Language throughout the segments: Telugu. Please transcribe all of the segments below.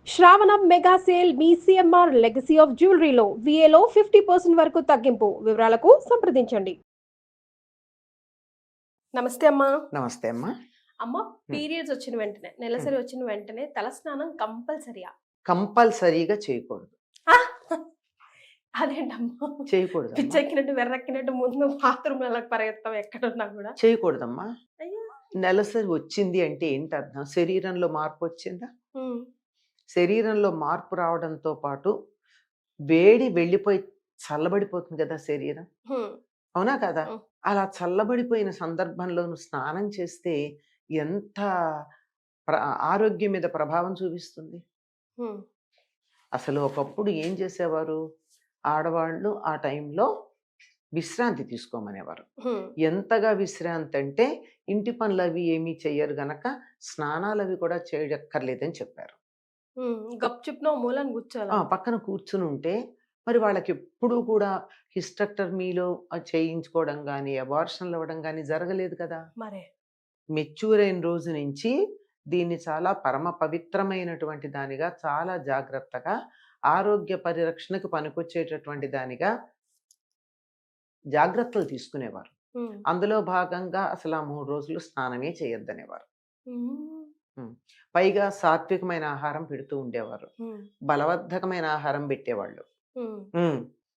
శ్రావణం మెగా సేల్ మీ సిఎంఆర్ లెగసీ ఆఫ్ జ్యువెలరీలో విఏలో 50% వరకు తగ్గింపు. వివరాలకు సంప్రదించండి. నమస్తే అమ్మా. నమస్తే అమ్మా. అమ్మ, పీరియడ్స్ వచ్చిన వెంటనే, నెలసరి వచ్చిన వెంటనే తలస్నానం కంపల్సరీయా? కంపల్సరీగా చేయకూడదు. అదేంటమ్మా, చేయకూడదు. పిచ్చెక్కినట్టు వెర్రెక్కినట్టు ముందు బాత్రూమ్ ఎలా పరిగెత్తాం ఎక్కడున్నా కూడా? చేయకూడదమ్మా. అయ్యో. నెలసరి వచ్చింది అంటే ఏంటి అర్థం? శరీరంలో మార్పు వచ్చిందా? ఉమ్, శరీరంలో మార్పు రావడంతో పాటు వేడి వెళ్ళిపోయి చల్లబడిపోతుంది కదా శరీరం. ఉమ్, అవునా కదా? ఉమ్, అలా చల్లబడిపోయిన సందర్భంలో నువ్వు స్నానం చేస్తే ఎంత ప్ర ఆరోగ్యం మీద ప్రభావం చూపిస్తుంది. ఉమ్, అసలు ఒకప్పుడు ఏం చేసేవారు ఆడవాళ్ళు? ఆ టైంలో విశ్రాంతి తీసుకోమనేవారు. ఉమ్, ఎంతగా విశ్రాంతి అంటే ఇంటి పనులవి ఏమీ చెయ్యరు గనక స్నానాలవి కూడా చేయక్కర్లేదని చెప్పారు. గప్చుప్నో మూలని కూర్చోాలా? పక్కన కూర్చుని ఉంటే మరి వాళ్ళకి ఎప్పుడూ కూడా హిస్టెక్టమీలో చేయించుకోవడం కానీ అబార్షన్లు అవ్వడం కానీ జరగలేదు కదా. మరే. మెచ్యూర్ అయిన రోజు నుంచి దీన్ని చాలా పరమ పవిత్రమైనటువంటి దానిగా, చాలా జాగ్రత్తగా, ఆరోగ్య పరిరక్షణకు పనికొచ్చేటటువంటి దానిగా జాగ్రత్తలు తీసుకునేవారు. ఉమ్, అందులో భాగంగా అసలు ఆ 3 రోజులు స్నానమే చేయొద్దనేవారు. ఉమ్, పైగా సాత్వికమైన ఆహారం పెడుతూ ఉండేవారు. ఉమ్, బలవర్ధకమైన ఆహారం పెట్టేవాళ్ళు. ఉమ్.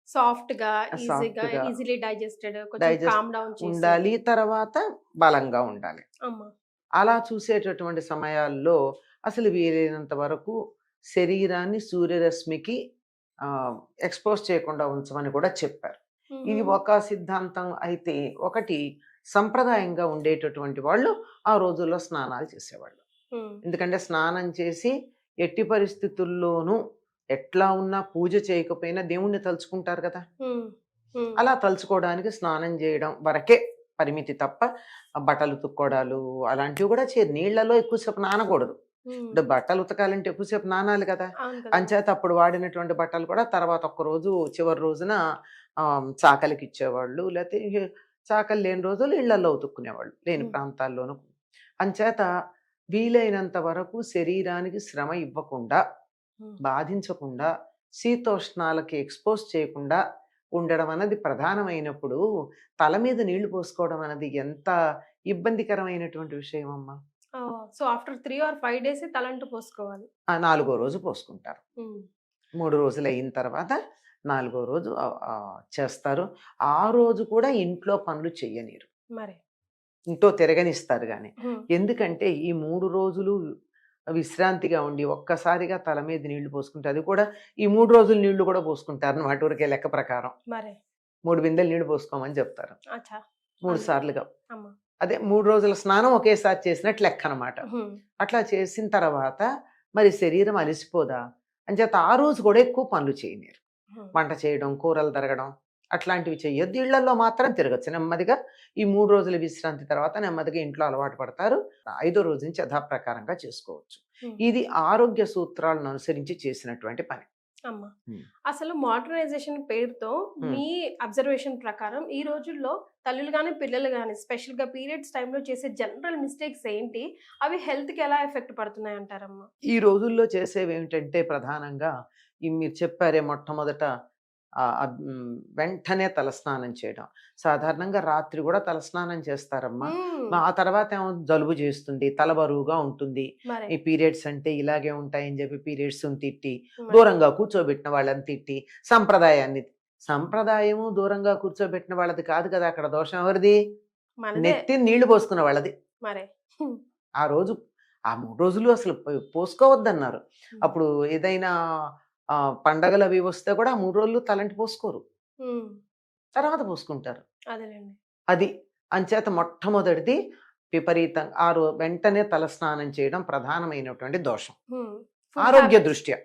సాఫ్ట్ గా, ఈజీగా, సాఫ్ట్‌గా ఈజీలీ డైజెస్టెడ్, కొంచెం డైజెస్ట్ కామ్ డౌన్ ఉండాలి. చేసేది. తర్వాత బలంగా ఉండాలి. అమ్మా. అలా చూసేటటువంటి సమయాల్లో అసలు వీలైనంత వరకు శరీరాన్ని సూర్యరశ్మికి ఎక్స్‌పోజ్ చేయకుండా ఉంచమని కూడా చెప్పారు. ఇది ఒక సిద్ధాంతం అయితే, ఒకటి సంప్రదాయంగా ఉండేటటువంటి వాళ్ళు ఆ రోజుల్లో స్నానాలు చేసేవాళ్ళు. ఎందుకంటే స్నానం చేసి ఎట్టి పరిస్థితుల్లోనూ ఎట్లా ఉన్నా పూజ చేయకపోయినా దేవుణ్ణి తలుచుకుంటారు కదా. అలా తలుచుకోవడానికి స్నానం చేయడం వరకే పరిమితి తప్ప బట్టలు ఉతుక్కోవడాలు అలాంటివి కూడా చేయరు. నీళ్లలో ఎక్కువసేపు నానకూడదు. అంటే బట్టలు ఉతకాలంటే ఎక్కువసేపు నానాలి కదా. అంచేత అప్పుడు వాడినటువంటి బట్టలు కూడా తర్వాత ఒక్కరోజు చివరి రోజున చాకలికి ఇచ్చేవాళ్ళు, లేకపోతే చాకలి లేని రోజులు ఇళ్లలో ఉతుక్కునేవాళ్ళు, లేని ప్రాంతాల్లోనూ. అంచేత వీలైనంత వరకు శరీరానికి శ్రమ ఇవ్వకుండా, బాధించకుండా, శీతోష్ణాలకి ఎక్స్‌పోజ్ చేయకుండా ఉండడం అన్నది ప్రధానమైనప్పుడు తల మీద నీళ్లు పోసుకోవడం అనేది ఎంత ఇబ్బందికరమైనటువంటి విషయం అమ్మా. సో ఆఫ్టర్ 3 or 5 డేస్ తలంటు పోసుకోవాలి. 4వ రోజు పోసుకుంటారు. 3 రోజులు అయిన తర్వాత 4వ రోజు చేస్తారు. ఆ రోజు కూడా ఇంట్లో పనులు చెయ్యనీరు. మరి ఇంట్లో తిరగనిస్తారు గాని. ఎందుకంటే ఈ 3 రోజులు విశ్రాంతిగా ఉండి ఒక్కసారిగా తల మీద నీళ్లు పోసుకుంటే, అది కూడా ఈ 3 రోజులు నీళ్లు కూడా పోసుకుంటారు అన్నమాట. ఊరికే లెక్క ప్రకారం 3 బిందెలు నీళ్లు పోసుకోమని చెప్తారు. 3 సార్లుగా. అదే 3 రోజుల స్నానం ఒకేసారి చేసినట్టు లెక్క అనమాట. అట్లా చేసిన తర్వాత మరి శరీరం అలసిపోదా అంచేత ఆ రోజు కూడా ఎక్కువ పనులు చేయనీరు. వంట చేయడం, కూరలు తరగడం అట్లాంటివి చెయ్యొద్దు. ఇళ్లలో మాత్రం తిరగచ్చు నెమ్మదిగా. ఈ 3 రోజుల విశ్రాంతి తర్వాత నెమ్మదిగా ఇంట్లో అలవాటు పడతారు. 5వ రోజు నుంచి యథాప్రకారంగా చేసుకోవచ్చు. ఇది ఆరోగ్య సూత్రాలను అనుసరించి చేసినటువంటి పని. అసలు మోడర్నైజేషన్ పేరుతో మీ అబ్జర్వేషన్ ప్రకారం ఈ రోజుల్లో తల్లులు కానీ పిల్లలు కానీ స్పెషల్ గా పీరియడ్స్ టైంలో చేసే జనరల్ మిస్టేక్స్ ఏంటి? అవి హెల్త్ కి ఎలా ఎఫెక్ట్ పడుతున్నాయి అంటారమ్మా? ఈ రోజుల్లో చేసేవి ఏమిటంటే ప్రధానంగా మీరు చెప్పారే, మొట్టమొదట వెంటనే తలస్నానం చేయడం. సాధారణంగా రాత్రి కూడా తలస్నానం చేస్తారమ్మా. ఆ తర్వాత ఏమో జలుబు చేస్తుంది, తల బరువుగా ఉంటుంది, ఈ పీరియడ్స్ అంటే ఇలాగే ఉంటాయని చెప్పి పీరియడ్స్ తిట్టి, దూరంగా కూర్చోబెట్టిన వాళ్ళని తిట్టి, సంప్రదాయము దూరంగా కూర్చోబెట్టిన వాళ్ళది కాదు కదా. అక్కడ దోషం ఎవరిది? నెత్తి నీళ్లు పోసుకున్న వాళ్ళది. ఆ రోజు ఆ 3 రోజులు అసలు పోసుకోవద్దన్నారు. అప్పుడు ఏదైనా పండగలు అవి వస్తే కూడా 3 రోజులు తలంటి పోసుకోరు, తర్వాత పోసుకుంటారు. అది అంచేత మొట్టమొదటిది విపరీతంగా వెంటనే తలస్నానం చేయడం ప్రధానమైనటువంటి దోషం ఆరోగ్య దృష్ట్యా.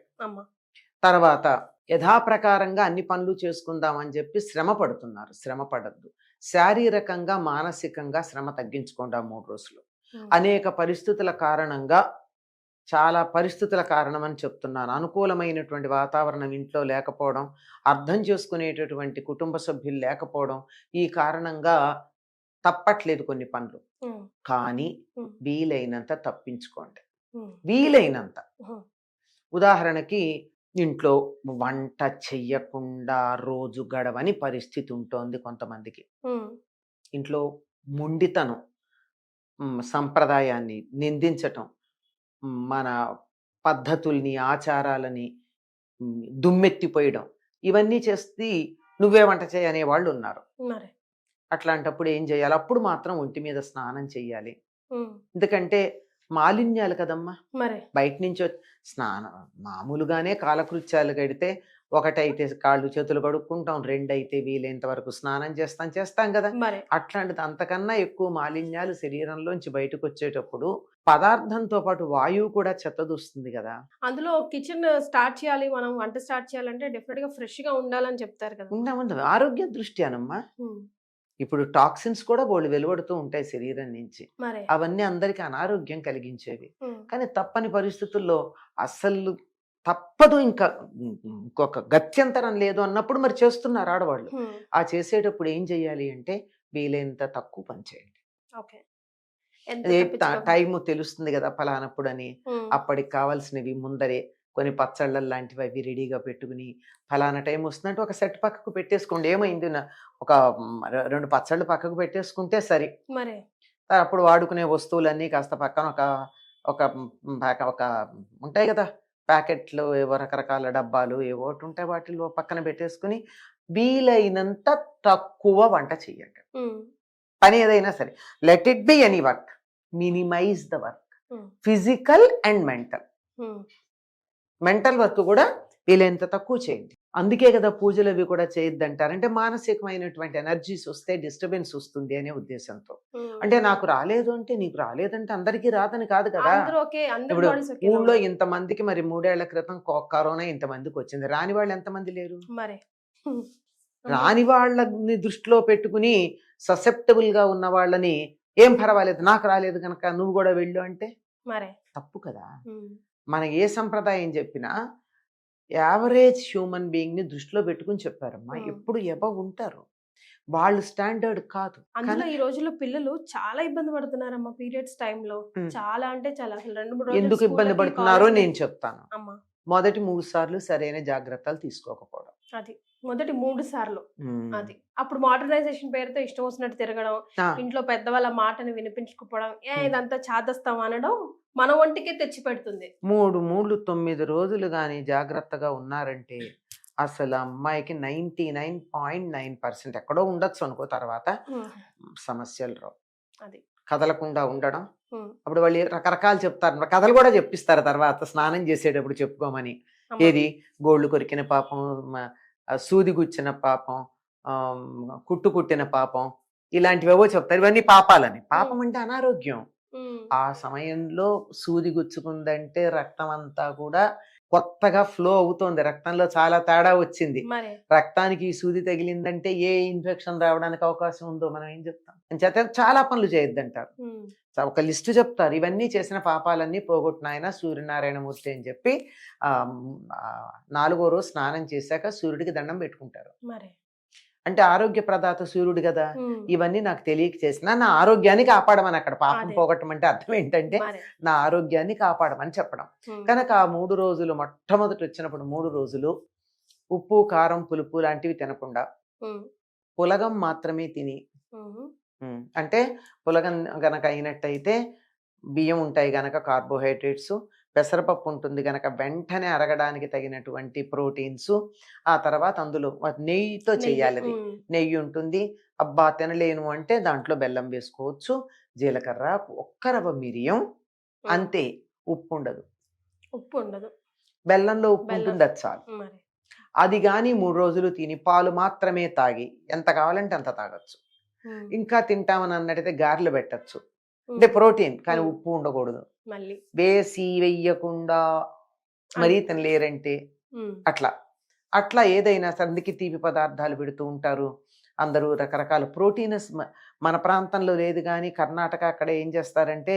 తర్వాత యథాప్రకారంగా అన్ని పనులు చేసుకుందామని చెప్పి శ్రమ పడుతున్నారు. శ్రమ పడద్దు. శారీరకంగా, మానసికంగా శ్రమ తగ్గించుకోండి ఆ 3 రోజులు. అనేక పరిస్థితుల కారణంగా, చాలా పరిస్థితుల కారణం అని చెప్తున్నాను. అనుకూలమైనటువంటి వాతావరణం ఇంట్లో లేకపోవడం, అర్థం చేసుకునేటటువంటి కుటుంబ సభ్యులు లేకపోవడం, ఈ కారణంగా తప్పట్లేదు కొన్ని పనులు. కానీ వీలైనంత తప్పించుకోండి. వీలైనంత ఉదాహరణకి ఇంట్లో వంట చెయ్యకుండా రోజు గడవని పరిస్థితి ఉంటోంది కొంతమందికి. ఉమ్, ఇంట్లో మొండితనం, సంప్రదాయాన్ని నిందించటం, మన పద్ధతుల్ని, ఆచారాలని దుమ్మెత్తిపోయడం, ఇవన్నీ చేసి నువ్వే వంట చేయి అనేవాళ్ళున్నారు. మరి అట్లాంటప్పుడు ఏం చేయాలి? అప్పుడు మాత్రం ఒంటి మీద స్నానం చెయ్యాలి. ఉమ్, ఎందుకంటే మాలిన్యాలు కదమ్మా! మరి బయట నుంచి స్నానం మామూలుగానే కాలకృత్యాలు గడితే ఒకటైతే కాళ్ళు చేతులు కడుక్కుంటాం, రెండైతే వీలైనంత వరకు స్నానం చేస్తాం కదా! మరి అట్లాంటిది అంతకన్నా ఎక్కువ మాలిన్యాలు శరీరంలోంచి బయటకు వచ్చేటప్పుడు పదార్థంతో పాటు వాయువు కూడా చెత్తదూస్తుంది కదా! అందులో కిచెన్ స్టార్ట్ చేయాలి, మనం వంట స్టార్ట్ చేయాలంటే డెఫినెట్ గా ఫ్రెష్ గా ఉండాలని చెప్తారు కదా. ఉండదు ఆరోగ్య దృష్ట్యానమ్మా. ఉమ్, ఇప్పుడు టాక్సిన్స్ కూడా బోలెడు వెలువడుతూ ఉంటాయి శరీరం నుంచి. మరి అవన్నీ అందరికీ అనారోగ్యం కలిగించేవి. ఉమ్, కానీ తప్పని పరిస్థితుల్లో అస్సలు తప్పదు, ఇంకా ఇంకొక గత్యంతరం లేదు అన్నప్పుడు మరి చేస్తున్నారు ఆడవాళ్ళు. ఉమ్, ఆ చేసేటప్పుడు ఏం చేయాలి అంటే వీలైనంత తక్కువ పని చేయండి. ఓకే. ఎంత అదే తప్పించుకోవాలి. టైము తెలుస్తుంది కదా ఫలానప్పుడని. ఉమ్, అప్పటికి కావాల్సినవి ముందరే కొన్ని పచ్చళ్ళ లాంటివి అవి రెడీగా పెట్టుకుని, ఫలానా టైం వస్తుందంటే ఒక సెట్ పక్కకు పెట్టేసుకోండి. ఏమైంది ఒక 2 పచ్చళ్ళు పక్కకు పెట్టేసుకుంటే సరి. మరి అప్పుడు వాడుకునే వస్తువులన్నీ కాస్త పక్కన ఒక ఒక ఒక ఉంటాయి కదా! ప్యాకెట్లు ఏవో రకరకాల డబ్బాలు ఏవో ఒకటి ఉంటాయి. వాటిల్లో పక్కన పెట్టేసుకొని వీలైనంత తక్కువ వంట చేయండి. ఉమ్, పని ఏదైనా సరే. Let it be any work. Minimise the work. Um, physical and mental. Um, mental work కూడా వీలైనంత తక్కువ చేయండి. అందుకే కదా పూజలు అవి కూడా చేయొద్దంటారు. అంటే మానసికమైనటువంటి ఎనర్జీస్ వస్తే డిస్టర్బెన్స్ వస్తుంది అనే ఉద్దేశంతో. ఉమ్. అంటే నాకు రాలేదు అంటే నీకు రాలేదంటే అందరికీ రాదని కాదు కదా! అందరూ ఓకే, అందరి ఇప్పుడు బాడీస్ ఓకే ఊళ్ళో ఇంతమందికి మరి 3 ఏళ్ల క్రితం కరోనా ఇంతమందికి వచ్చింది. రాని వాళ్ళు ఎంతమంది లేరు? మరి రాని వాళ్ళని దృష్టిలో పెట్టుకుని ససెప్టబుల్ గా ఉన్న వాళ్ళని ఏం పర్వాలేదు, నాకు రాలేదు కనుక నువ్వు కూడా వెళ్ళు అంటే మరి తప్పు కదా! ఉమ్, మన ఏ సంప్రదాయం చెప్పినా యావరేజ్ హ్యూమన్ బీయింగ్ ని దృష్టిలో పెట్టుకుని చెప్పారమ్మా. ఉమ్. ఎప్పుడు ఎబవ్ ఉంటారు, వాళ్ళు స్టాండర్డ్ కాదు. అందులో ఈ రోజుల్లో పిల్లలు చాలా ఇబ్బంది పడుతున్నారమ్మా పీరియడ్స్ టైంలో. ఉమ్. చాలా అంటే చాలా, అసలు 2-3 రోజులు ఎందుకు ఇబ్బంది స్కూళ్ళకి, పడుతున్నారో కాలేజీలకి నేను చెప్తాను. అమ్మా. మొదటి 3 సార్లు సరైన జాగ్రత్తలు తీసుకోకపోవడం. అది మొదటి 3 సార్లు. ఉమ్. అది అప్పుడు మోడర్నైజేషన్ పేరుతో ఇష్టం వచ్చినట్టు తిరగడం, ఆ, ఇంట్లో పెద్దవాళ్ళ మాటని వినిపించుకోవడం, ఇదంతా చాదస్తాం అనడం మన ఒంటికే తెచ్చి పెడుతుంది. 3 మూళ్ళు 9 రోజులు గాని జాగ్రత్తగా ఉన్నారంటే అసలు అమ్మాయికి 99.9% ఎక్కడో ఉండొచ్చు అనుకో, తర్వాత ఉమ్, సమస్యలు రావు. అది కదలకుండా ఉండడం. ఉమ్, అప్పుడు వాళ్ళు రకరకాలు చెప్తారు, కథలు కూడా చెప్పిస్తారు తర్వాత స్నానం చేసేటప్పుడు చెప్పుకోమని. అమ్మా. ఏది గోళ్ళు కొరికిన పాపం, సూది గుచ్చిన పాపం, ఆ, కుట్టు కుట్టిన పాపం, ఇలాంటివేవో చెప్తారు. ఇవన్నీ పాపాలని. పాపం అంటే అనారోగ్యం. ఉమ్, ఆ సమయంలో సూది గుచ్చుకుందంటే రక్తం అంతా కూడా కొత్తగా ఫ్లో అవుతోంది, రక్తంలో చాలా తేడా వచ్చింది. మరి రక్తానికి ఈ సూది తగిలిందంటే ఏ ఇన్ఫెక్షన్ రావడానికి అవకాశం ఉందో మనం ఏం చెప్తాం. అంచేత చాలా పనులు చేయొద్దంటారు. ఉమ్, ఒక లిస్టు చెప్తారు, ఇవన్నీ చేసిన పాపాలన్నీ పోగొట్టిన ఆయన సూర్యనారాయణమూర్తి అని చెప్పి. 4వ రోజు స్నానం చేశాక సూర్యుడికి దండం పెట్టుకుంటారు. మరి అంటే ఆరోగ్య ప్రదాత సూర్యుడు కదా. ఉమ్, ఇవన్నీ నాకు తెలియక చేసిన నా ఆరోగ్యాన్ని కాపాడమని. అక్కడ పాపం అదే. పోగొట్టమంటే అర్థం ఏంటంటే మరి నా ఆరోగ్యాన్ని కాపాడమని చెప్పడం. ఉమ్, కనుక ఆ 3 రోజులు, మొట్టమొదటి వచ్చినప్పుడు 3 రోజులు ఉప్పు, కారం, పులుపు లాంటివి తినకుండా ఉమ్, పులగం మాత్రమే తిని, ఉమ్, అంటే పులగం గనక అయినట్టయితే బియ్యం ఉంటాయి గనక కార్బోహైడ్రేట్స్, పెసరపప్పు ఉంటుంది గనక వెంటనే అరగడానికి తగినటువంటి ప్రోటీన్స్, ఆ తర్వాత అందులో నెయ్యితో నెయ్యి. చేయాలి. అది ఉమ్, నెయ్యి ఉంటుంది. అబ్బా తినలేను అంటే దాంట్లో బెల్లం వేసుకోవచ్చు, జీలకర్ర, ఒక్క రవ్వ మిరియం, ఉమ్, అంతే. ఉప్పు ఉండదు. ఉప్పు ఉండదు. బెల్లంలో ఉప్పు బెల్లం. ఉంటుంది, అది చాలు. మరి అది కానీ 3 రోజులు తిని పాలు మాత్రమే తాగి ఎంత కావాలంటే అంత తాగొచ్చు. ఉమ్, ఇంకా తింటామని అన్నట్టయితే గారెలు పెట్టచ్చు. ఉమ్, అంటే ప్రోటీన్, కానీ ఉమ్. ఉప్పు ఉండకూడదు. మళ్ళీ వేసి వెయ్యకుండా మరీ తినలేరంటే ఉమ్, అట్లా అట్లా ఏదైనా సందికి తీపి పదార్థాలు పెడుతూ ఉంటారు అందరూ. రకరకాల ప్రోటీన్స్ మన ప్రాంతంలో లేదు, కానీ కర్ణాటక అక్కడ ఏం చేస్తారంటే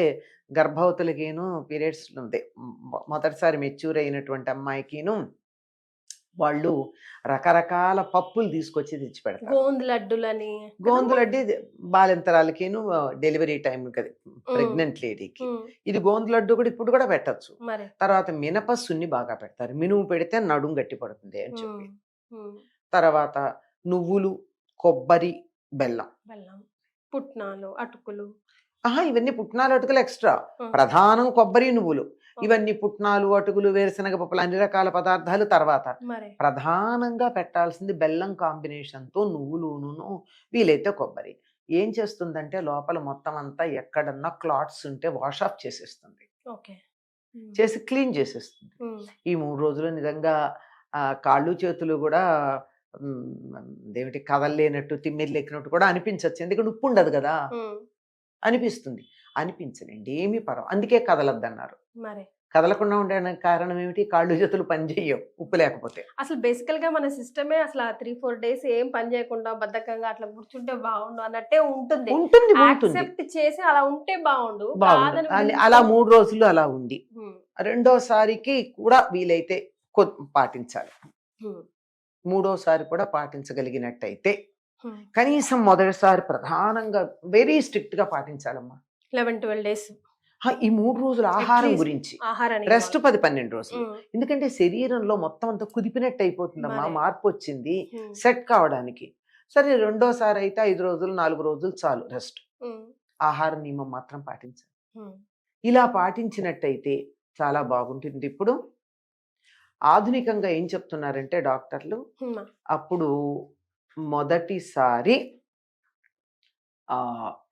గర్భవతులకిను పీరియడ్స్ ఉంది మొదటిసారి మెచ్యూర్ అయినటువంటి అమ్మాయికిను వాళ్ళు రకరకాల పప్పులు తీసుకొచ్చి తెచ్చి పెడతారు. గోందు లడ్డులని కదా? గోందులడ్డి బాలింతరాలకిను డెలివరీ టైం కదా ఉమ్, ప్రెగ్నెంట్ లేడీకి. ఉమ్, ఇది గోందు లడ్డు కూడా ఇప్పుడు కూడా పెట్టచ్చు. మరి తర్వాత మినప సున్ని బాగా పెడతారు. మినుము పెడితే నడుం గట్టి పడుతుంది అని ఉమ్, చెప్పి. ఉమ్, తర్వాత నువ్వులు, కొబ్బరి, బెల్లం. బెల్లం, పుట్నాలు, అటుకులు. ఇవన్నీ పుట్నాలు అటుకులు ఎక్స్ట్రా. ఉమ్, ప్రధానం కొబ్బరి, నువ్వులు. ఓకే. ఇవన్నీ పుట్నాలు, అటుకులు, వేరుశనగ పప్పులు అన్ని రకాల పదార్థాలు తర్వాత. మరి ప్రధానంగా పెట్టాల్సింది బెల్లం కాంబినేషన్తో నువ్వులును, వీలైతే కొబ్బరి. ఏం చేస్తుందంటే లోపల మొత్తం అంతా ఎక్కడన్నా క్లాట్స్ ఉంటే వాష్ ఆఫ్ చేసేస్తుంది, ఓకే. ఉమ్, చేసి క్లీన్ చేసేస్తుంది. ఉమ్, ఈ 3 రోజులు నిజంగా కాళ్ళు చేతులు కూడా ఏమిటి కదలలేనట్టు తిమ్మిర్లు ఎక్కినట్టు కూడా అనిపించవచ్చు. ఎందుకంటే ఉప్పు ఉండదు కదా, ఉమ్, అనిపిస్తుంది. అనిపించలేండి, ఏమీ పర్వం. అందుకే కదలద్దన్నారు. మరి కదలకుండా ఉండడానికి కారణం ఏమిటి? కాళ్ళు చేతులు పని చేయవు ఉప్పు లేకపోతే. అసలు బేసికల్ గా మన సిస్టమే అసలు 3-4 డేస్ ఏం పని చేయకుండా బద్ధకంగా అట్లా కూర్చుంటే బాగుండు అన్నట్టే ఉంటుంది. ఉంటుంది. యాక్సెప్ట్ చేసి అలా ఉంటే బాగుండు, బాగుంటుంది. కాదని అలా 3 రోజులు అలా ఉండి ఉమ్, రెండోసారికి కూడా వీలైతే పాటించాలి. ఉమ్, మూడోసారి కూడా పాటించగలిగినట్టయితే ఉమ్. కనీసం మొదటిసారి ప్రధానంగా వెరీ స్ట్రిక్ట్ గా పాటించాలమ్మా. 11-12 డేస్ ఈ 3 రోజులు ఆహారం At least గురించి, ఆహారానికి రెస్ట్ 10-12 రోజులు. ఉమ్, ఎందుకంటే శరీరంలో మొత్తం అంతా కుదిపినట్టు అయిపోతుందమ్మా, మరి. మార్పు వచ్చింది ఉమ్, సెట్ కావడానికి. సరే రెండోసారి అయితే 5 రోజులు 4 రోజులు చాలు రెస్ట్. ఉమ్, ఆహార నియమం మాత్రం పాటించాలి. ఉమ్, ఇలా పాటించినట్టయితే చాలా బాగుంటుంది. ఇప్పుడు ఆధునికంగా ఏం చెప్తున్నారంటే డాక్టర్లు, ఉమ్, అప్పుడు మొదటిసారి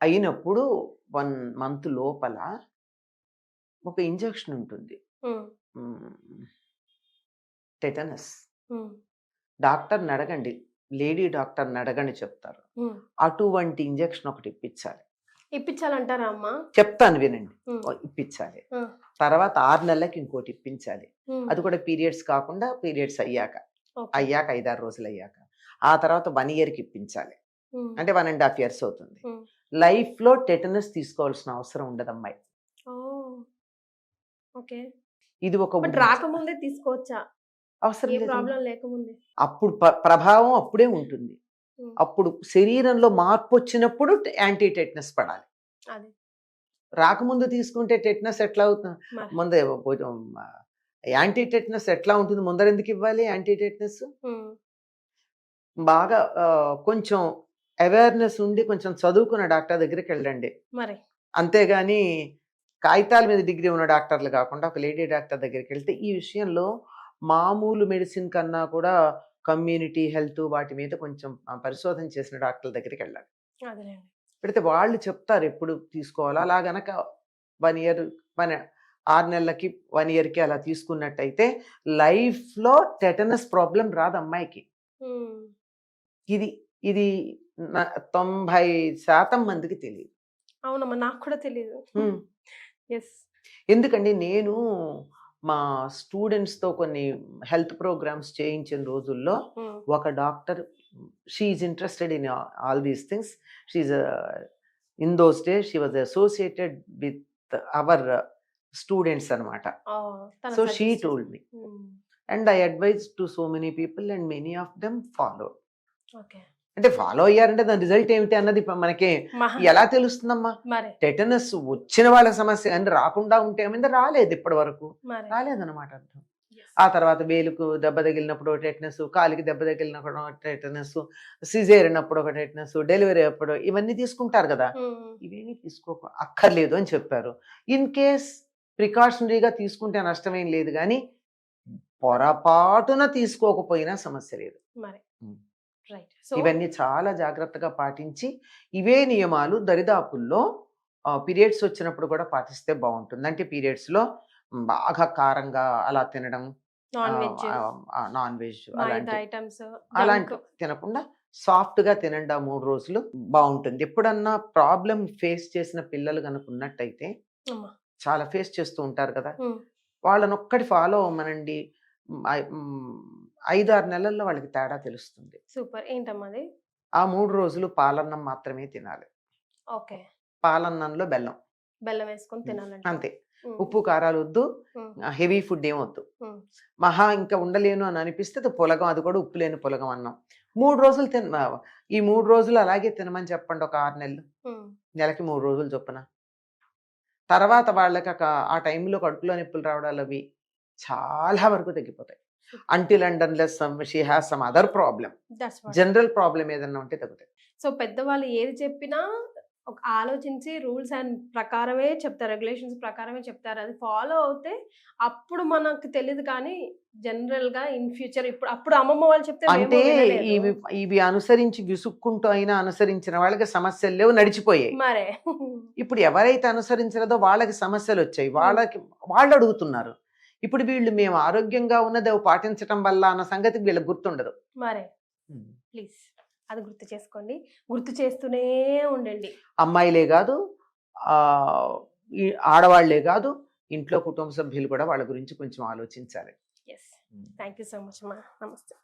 అయినప్పుడు 1 month లోపల ఒక ఇంజెక్షన్ ఉంటుంది, ఉమ్, టెటనస్. ఉమ్, డాక్టర్ని అడగండి, లేడీ డాక్టర్ని అడగండి చెప్తారు. ఉమ్. అటువంటి ఇంజెక్షన్ ఒకటి ఇప్పించాలి. ఇప్పించాలంటారా అమ్మా? చెప్తాను వినండి. ఉమ్, ఇప్పించాలి. ఉమ్, తర్వాత 6 నెలలకి ఇంకోటి ఇప్పించాలి. ఉమ్, అది కూడా పీరియడ్స్ కాకుండా పీరియడ్స్ అయ్యాక ఓకే. 5-6 రోజులు అయ్యాక. ఆ తర్వాత 1 yearకి ఇప్పించాలి. ఉమ్, అంటే 1.5 years అవుతుంది. ఉమ్. లైఫ్లో టెటనస్ తీసుకోవాల్సిన అవసరం ఉండదు అమ్మాయి. ఓ, ఓకే. ఇది ఒక బట్ రాకముందే తీసుకోవచ్చా? అవసరం ఏ లేదు. ప్రాబ్లం లేకముందే? అప్పుడు ప్రభావం అప్పుడే ఉంటుంది. ఉమ్, అప్పుడు శరీరంలో మార్పు వచ్చినప్పుడు యాంటీ టెటనస్ పడాలి. అది రాకముందు తీసుకుంటే టెటనస్ ఎట్లా అవుతుంది? మరి. ముందే యాంటీ టెటనస్ ఎట్లా ఉంటుంది? ముందర ఎందుకు ఇవ్వాలి యాంటీ టెటనస్? ఉమ్, బాగా కొంచెం అవేర్నెస్ ఉండి కొంచెం చదువుకున్న డాక్టర్ దగ్గరికి వెళ్ళండి. మరి అంతేగాని కాగితాల మీద డిగ్రీ ఉన్న డాక్టర్లు కాకుండా ఒక లేడీ డాక్టర్ దగ్గరికి వెళ్తే ఈ విషయంలో మామూలు మెడిసిన్ కన్నా కూడా కమ్యూనిటీ హెల్త్ వాటి మీద కొంచెం పరిశోధన చేసిన డాక్టర్ల దగ్గరికి వెళ్ళాలి. అదేలేండి. పెడితే వాళ్ళు చెప్తారు ఎప్పుడు తీసుకోవాలో. అలా గనక 1 year 6 నెలలకి 1 yearకి అలా తీసుకున్నట్టయితే లైఫ్లో టెటనస్ ప్రాబ్లం రాదు అమ్మాయికి. ఉమ్, ఇది ఇది 90% మందికి తెలియదు. అవునమ్మా, నాకు కూడా తెలియదు. ఎస్. ఎందుకండి నేను మా స్టూడెంట్స్తో కొన్ని హెల్త్ ప్రోగ్రామ్స్ చేయించిన రోజుల్లో ఒక doctor, she is interested in all these things. She in those days she was associated with our students అనమాట. So she told me and I advise to so many people and many of them follow. Okay. అంటే ఫాలో అయ్యారంటే దాని రిజల్ట్ ఏమిటి అన్నది మనకి ఎలా తెలుస్తుందమ్మా? మరి టెటనస్ వచ్చిన వాళ్ళ సమస్య కానీ రాకుండా ఉంటే ఏమైంది? రాలేదు, ఇప్పటి వరకు రాలేదన్నమాట అర్థం. ఆ తర్వాత వేలుకు దెబ్బ తగిలినప్పుడు టెటనస్, కాలికి దెబ్బ తగిలినప్పుడు టెటనస్, సిజేరియన్ అప్పుడు ఒక టెటనస్, డెలివరీ అప్పుడు ఇవన్నీ తీసుకుంటారు కదా. ఇవేమీ అక్కర్లేదు అని చెప్పారు. ఇన్ కేస్ ప్రికాషనరీగా తీసుకుంటే నష్టమేం లేదు, కానీ పొరపాటున తీసుకోకపోయినా సమస్య లేదు. ఇవన్నీ చాలా జాగ్రత్తగా పాటించి ఇవే నియమాలు దరిదాపుల్లో పీరియడ్స్ వచ్చినప్పుడు కూడా పాటిస్తే బాగుంటుంది. అంటే పీరియడ్స్లో బాగా కారంగా అలా తినడం, నాన్ వెజ్ అలాంటి తినకుండా సాఫ్ట్గా తినండి. 3 రోజులు బాగుంటుంది. ఎప్పుడన్నా ప్రాబ్లం ఫేస్ చేసిన పిల్లలు కనుక ఉన్నట్టయితే, చాలా ఫేస్ చేస్తూ ఉంటారు కదా, వాళ్ళని ఒక్కటి ఫాలో అవ్వమనండి. 5-6 నెలల్లో వాళ్ళకి తేడా తెలుస్తుంది. సూపర్. ఏంటమ్మా అది? ఆ 3 రోజులు పాలన్నం మాత్రమే తినాలి. ఓకే. పాలన్నంలో బెల్లం వేసుకొని తినాలంటే అంతే. ఉప్పు కారాలు వద్దు, హెవీ ఫుడ్ ఏం వద్దు. మహా ఇంకా ఉండలేను అని అనిపిస్తే అది పులగం, అది కూడా ఉప్పు లేని పులగం అన్నం. 3 రోజులు ఈ 3 రోజులు అలాగే తినమని చెప్పండి, ఒక 6 నెలలు, నెలకి 3 రోజులు చొప్పున. తర్వాత వాళ్ళకి ఆ టైంలో కడుపులో నొప్పులు రావడాలు అవి చాలా వరకు తగ్గిపోతాయి. Until and unless she has some other problem, general problem ఏదన్నా ఉంటే తగ్గుతాయి. సో పెద్దవాళ్ళు ఏది చెప్పినా ఒక ఆలోచించి రూల్స్ అండ్ ప్రకారమే చెప్తారు, రెగ్యులేషన్స్ ప్రకారమే చెప్తారు. అది ఫాలో అవుతే అప్పుడు మనకు తెలియదు, కానీ జనరల్ గా ఇన్ ఫ్యూచర్ అప్పుడు అమ్మమ్మ వాళ్ళు చెప్తే మేము అంటే వినలేదు. ఇవి అనుసరించి విసుక్కుంటూ అయినా అనుసరించిన వాళ్ళకి సమస్యలు లేవు, నడిచిపోయాయి. మరే ఇప్పుడు ఎవరైతే అనుసరించలేదో వాళ్ళకి సమస్యలు వచ్చాయి, వాళ్ళు అడుగుతున్నారు. ఇప్పుడు వీళ్ళు మేము ఆరోగ్యంగా ఉన్నది అవి పాటించటం వల్ల అన్న సంగతి వీళ్ళకి గుర్తుండదు. మరే ప్లీజ్ అది గుర్తు చేసుకోండి, గుర్తు చేస్తూనే ఉండండి. అమ్మాయిలే కాదు, ఈ ఆడవాళ్లే కాదు, ఇంట్లో కుటుంబ సభ్యులు కూడా వాళ్ళ గురించి కొంచెం ఆలోచించాలి. Yes, thank you so much అమ్మా, నమస్తే.